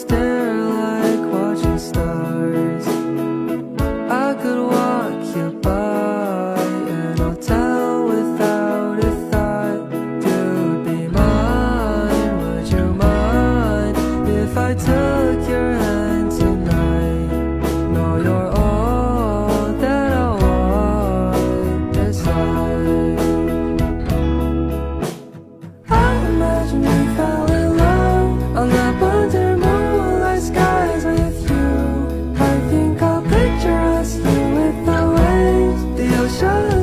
stare like watching stars. I could walk you by an old town without a thought. You'd be mine, would you mind if I took your hand tonight? No, you're all that I want inside. I imagine we fell in love on that under moonlight skies with you. I think I'll picture us here with the waves, the ocean